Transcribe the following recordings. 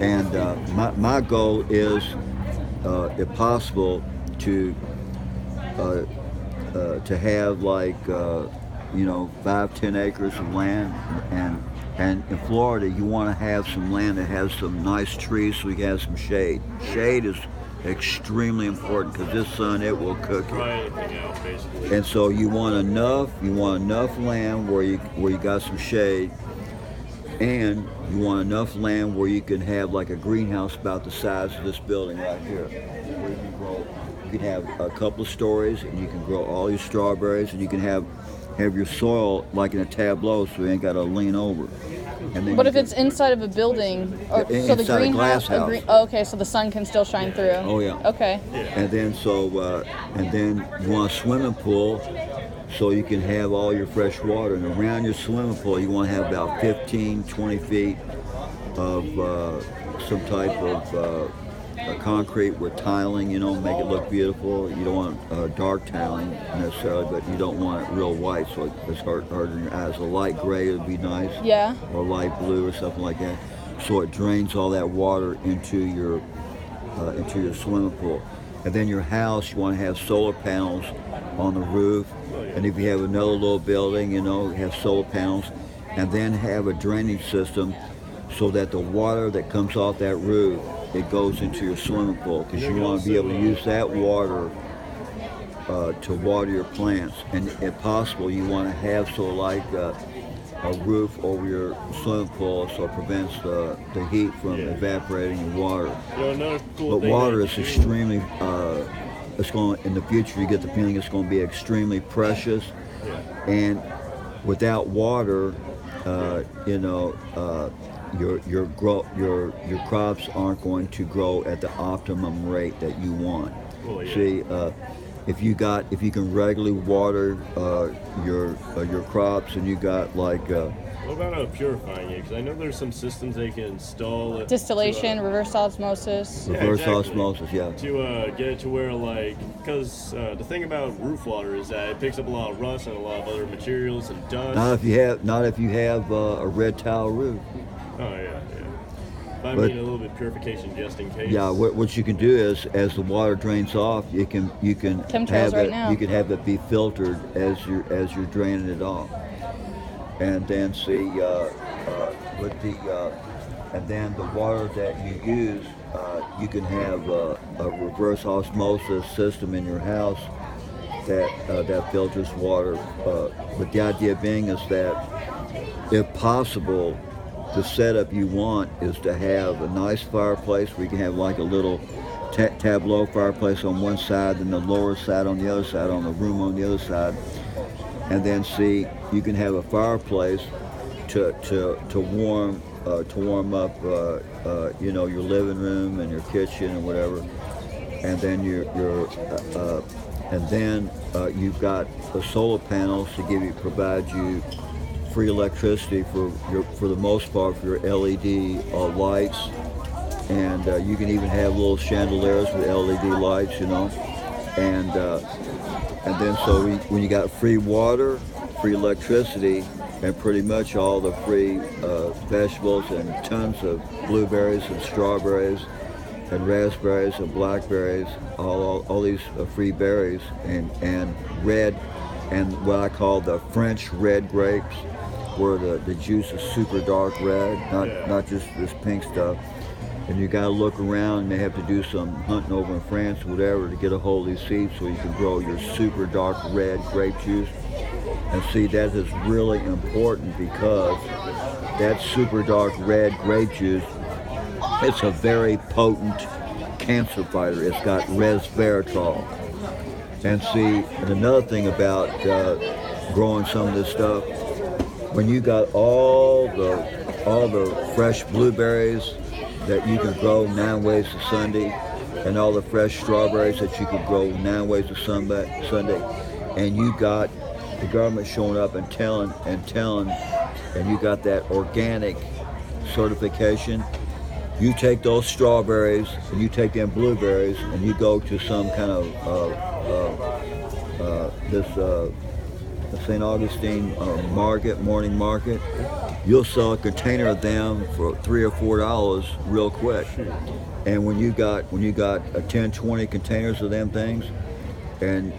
And my goal is, if possible, to uh, to have like 5-10 acres of land, and in Florida you want to have some land that has some nice trees so we can have some shade. Shade is extremely important because this sun, it will cook you. Try anything else, basically. And so you want enough land where you got some shade, and you want enough land where you can have like a greenhouse about the size of this building right here, where you can grow. You can have a couple of stories, and you can grow all your strawberries, and you can have your soil like in a tableau, so you ain't got to lean over. And then But you if can, it's inside of a building, or so the inside a glass greenhouse, house. oh, okay, so the sun can still shine through. Oh yeah. Okay. And then you want a swimming pool, so you can have all your fresh water. And around your swimming pool, you want to have about 15-20 feet of some type of concrete with tiling, make it look beautiful. You don't want dark tiling necessarily, but you don't want it real white, so it's hard on your eyes. A light gray would be nice. Yeah. Or light blue or something like that, so it drains all that water into your swimming pool. And then your house, you want to have solar panels on the roof. And if you have another little building, have solar panels, and then have a drainage system so that the water that comes off that roof, it goes into your swimming pool, because you want to be able to use that water to water your plants. And if possible, you want to have a roof over your swimming pool, so it prevents the heat from evaporating in water. Another cool But thing water that is you- extremely, it's going, in the future you get the feeling it's going to be extremely precious. And without water, your crops aren't going to grow at the optimum rate that you want. Oh, yeah. See, if you can regularly water your crops, and you got like What about purifying it? Because I know there's some systems they can install. Distillation, to, reverse osmosis. reverse exactly. osmosis, yeah. to get it to where, because the thing about roof water is that it picks up a lot of rust and a lot of other materials and dust. Not if you have a red tile roof. Oh yeah. But I But- mean a little bit of purification just in case. Yeah, what you can do is, as the water drains off, you can Chemtrails have right it now. you can have it be filtered as you're draining it off, and then and then the water that you use, you can have a reverse osmosis system in your house that filters water. But the idea being is that, if possible, the setup you want is to have a nice fireplace where you can have like a little tableau fireplace on one side, and the lower side on the other side, on the room on the other side. And then you can have a fireplace to warm up your living room and your kitchen and whatever. And then you've got the solar panels to provide you free electricity for the most part for your LED lights, and you can even have little chandeliers with LED lights, and then when you got free water, free electricity, and pretty much all the free vegetables and tons of blueberries and strawberries and raspberries and blackberries, all these free berries, and red, and what I call the French red grapes, where the juice is super dark red, not just this pink stuff. And you got to look around, and they have to do some hunting over in France or whatever to get a hold of these seeds so you can grow your super dark red grape juice. And see, that is really important, because that super dark red grape juice, it's a very potent cancer fighter. It's got resveratrol. And another thing about growing some of this stuff, when you got all the fresh blueberries that you can grow 9 ways to Sunday, and all the fresh strawberries that you could grow 9 ways to Sunday, and you got the government showing up and telling, and you got that organic certification, you take those strawberries and you take them blueberries, and you go to some kind of St. Augustine morning market, you'll sell a container of them for $3 or $4 real quick. And when you got 10, 20 containers of them things, and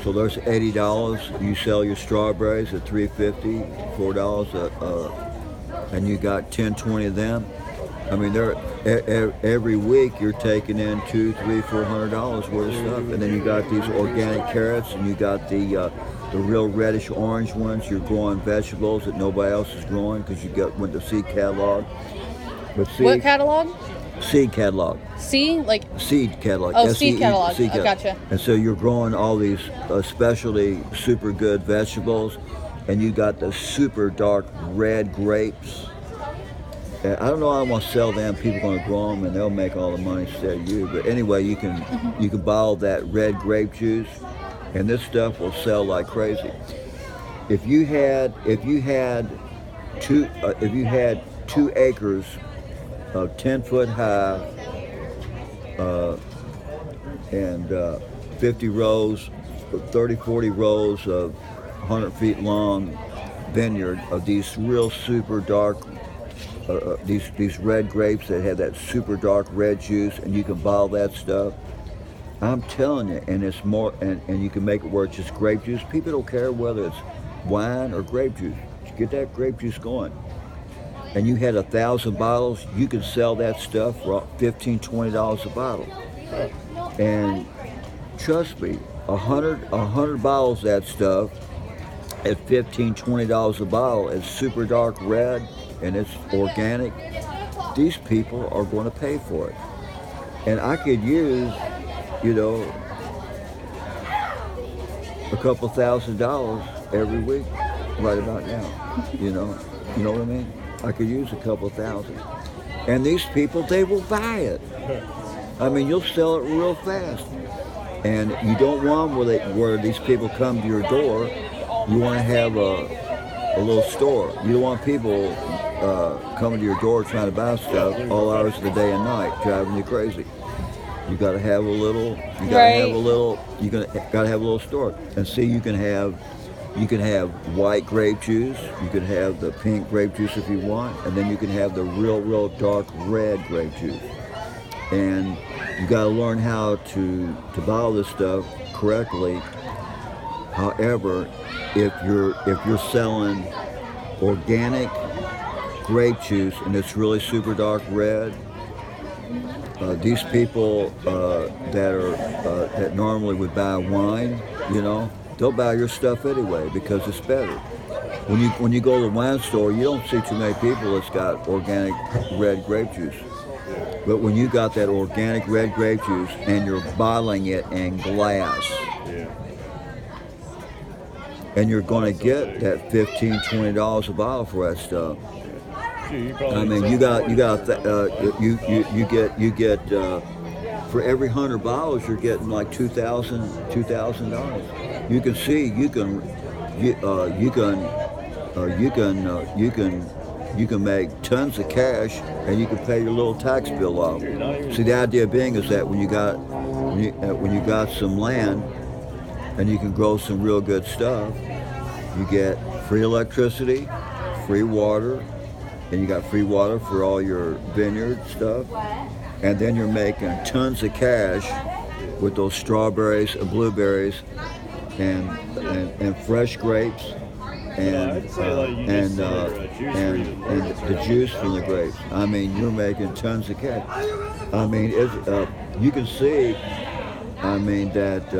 so there's $80. You sell your strawberries at $3.50, $4 and you got 10, 20 of them. I mean, every week you're taking in $200, $300, $400 worth of stuff, and then you got these organic carrots, and you got the real reddish orange ones. You're growing vegetables that nobody else is growing because you went to seed catalog. But What catalog? Seed catalog. C? Like, Seed catalog. oh, seed catalog. Seed Oh, gotcha. And so you're growing all these specialty super good vegetables, and you got the super dark red grapes. And I don't know how I'm gonna sell them. People are gonna grow them, and they'll make all the money instead of you. But anyway, you can buy all that red grape juice, and this stuff will sell like crazy. If you had 2 acres of 10-foot high and 50 rows, 30, 40 rows of 100 feet long vineyard of these real super dark, these red grapes that have that super dark red juice, and you can buy all that stuff. I'm telling you, and it's more, and you can make it where it's just grape juice. People don't care whether it's wine or grape juice. Get that grape juice going. And you had 1,000 bottles, you could sell that stuff for $15, $20 a bottle. And trust me, 100 bottles of that stuff at $15, $20 a bottle, it's super dark red and it's organic. These people are going to pay for it. And I could use, a couple $1,000 every week right about now. You know what I mean? I could use a couple $1,000. And these people, they will buy it. I mean, you'll sell it real fast. And you don't want where these people come to your door. You want to have a little store. You don't want people coming to your door trying to buy stuff all hours of the day and night, driving you crazy. You got to have a little. You got to have a little. You got to have a little store. And see, you can have white grape juice. You can have the pink grape juice if you want, and then you can have the real dark red grape juice. And you got to learn how to buy all this stuff correctly. However, if you're selling organic grape juice and it's really super dark red, these people that normally would buy wine, they'll buy your stuff anyway because it's better. When you go to the wine store, you don't see too many people that's got organic red grape juice. But when you got that organic red grape juice and you're bottling it in glass, and you're going to get that $15, $20 a bottle for that stuff. I mean, you get for every 100 bottles, you're getting like $2,000. You can see you can make tons of cash, and you can pay your little tax bill off. See, the idea being is that when you got some land and you can grow some real good stuff, you get free electricity, free water, and you got free water for all your vineyard stuff, and then you're making tons of cash with those strawberries and blueberries and fresh grapes and the juice from the grapes. I mean, you're making tons of cash. I mean, you can see, I mean, that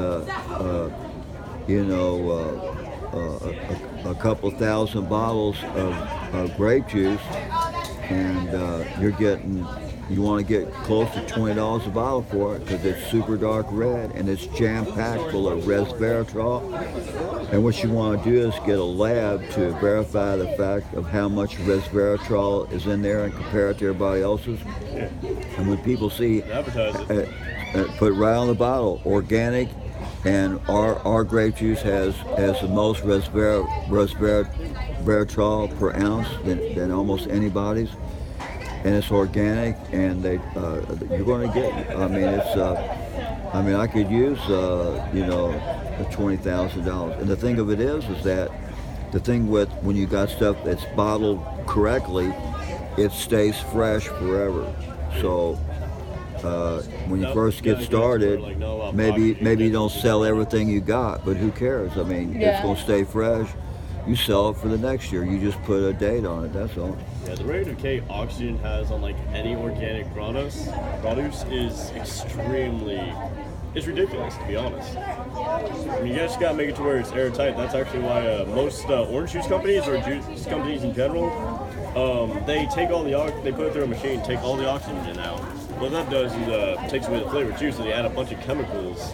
a couple thousand bottles of grape juice, and you want to get close to $20 a bottle for it because it's super dark red and it's jam-packed full of resveratrol. And what you want to do is get a lab to verify the fact of how much resveratrol is in there and compare it to everybody else's. And when people see, put it right on the bottle, organic, and our grape juice has the most resveratrol per ounce than almost anybody's, and it's organic, and you're going to get. I mean, I could use $20,000, and the thing of it is that the thing with when you got stuff that's bottled correctly, it stays fresh forever. So when you Nope, first get gotta go to where, started, like, not a lot of maybe packaging you don't gets sell into everything you got, but who cares? I mean, it's Yeah. gonna stay fresh. You sell it for the next year. You just put a date on it. That's all. Yeah, the rate of decay oxygen has on like any organic produce is extremely. It's ridiculous, to be honest. I mean, you just gotta make it to where it's airtight. That's actually why most orange juice companies or juice companies in general, they take all they put it through a machine, take all the oxygen out. What that does is takes away the flavor too. So they add a bunch of chemicals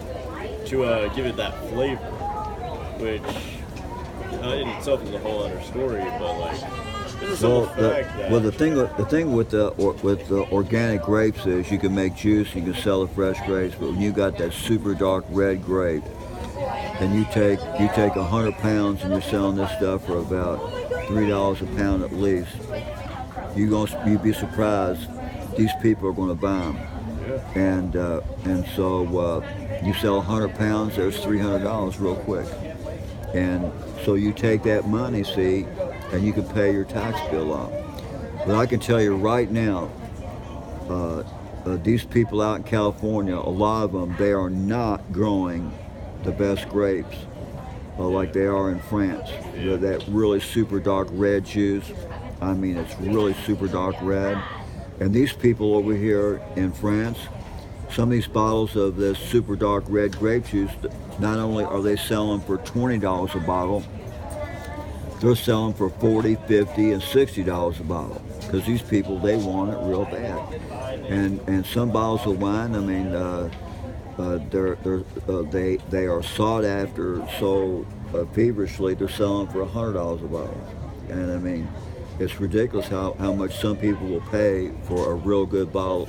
to give it that flavor, which in itself is a whole other story. But like, this is Well, the fact that the thing with the organic grapes is you can make juice, you can sell the fresh grapes, but when you got that super dark red grape, and you take 100 pounds and you're selling this stuff for about $3 a pound at least, you'd be surprised these people are going to buy them. yeah. And so you sell 100 pounds, there's $300 real quick. And so you take that money, see, and you can pay your tax bill off. But I can tell you right now, these people out in California, a lot of them, they are not growing the best grapes like they are in France. That really super dark red juice. I mean, it's really super dark red. And these people over here in France, some of these bottles of this super dark red grape juice, not only are they selling for $20 a bottle, they're selling for $40, $50, and $60 a bottle, because these people, they want it real bad. And some bottles of wine, I mean, they are sought after so feverishly. They're selling for $100 a bottle, and I mean, it's ridiculous how much some people will pay for a real good bottle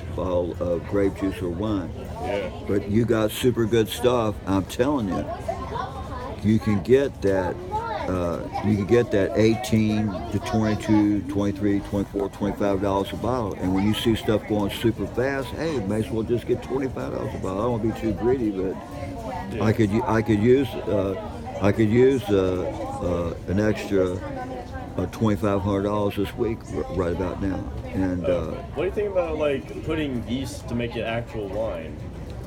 of grape juice or wine. Yeah. But you got super good stuff. I'm telling you, you can get that. You can get that 18 to 22, 23, 24, $25 a bottle. And when you see stuff going super fast, hey, may as well just get $25 a bottle. I don't want to be too greedy, but Yeah. I could use an extra $2,500 this week right about now. And What do you think about like putting yeast to make it actual wine?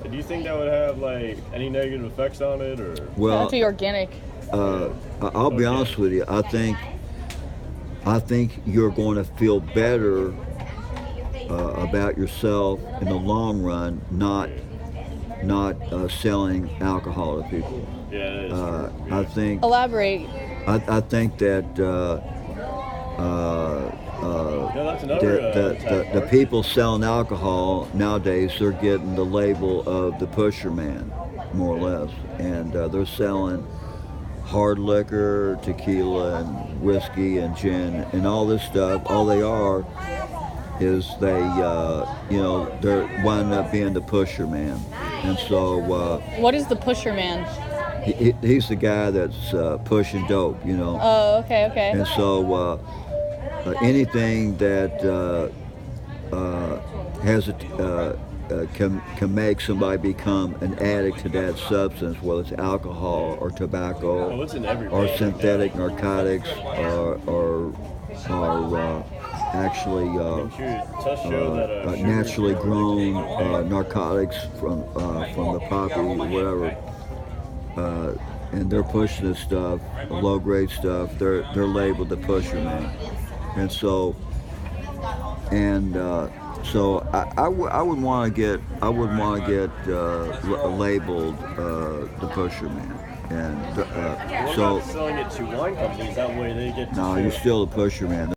Do you think that would have like any negative effects on it, or? well, That's the organic. I'll be honest with you. I think you're going to feel better about yourself in the long run, not selling alcohol to people. Yeah, it is. I think Elaborate. I think that That's another the people selling alcohol nowadays, they're getting the label of the pusher man, more or less, and they're selling hard liquor, tequila, and whiskey, and gin, and all this stuff. All they are is they're winding up being the pusher man. And so What is the pusher man? he's the guy that's pushing dope, Oh, okay. And so anything that has can make somebody become an addict to that substance, whether it's alcohol or tobacco, Oh, it's in every or band. synthetic narcotics, or actually It does show that sugar naturally is grown more narcotics from the poppy, whatever. And they're pushing this stuff, low grade stuff. They're labeled the pusher man, and so I would want to get labeled the pusher man, and What so about selling it to wine companies? That way they get to no, share. you're still the pusher man.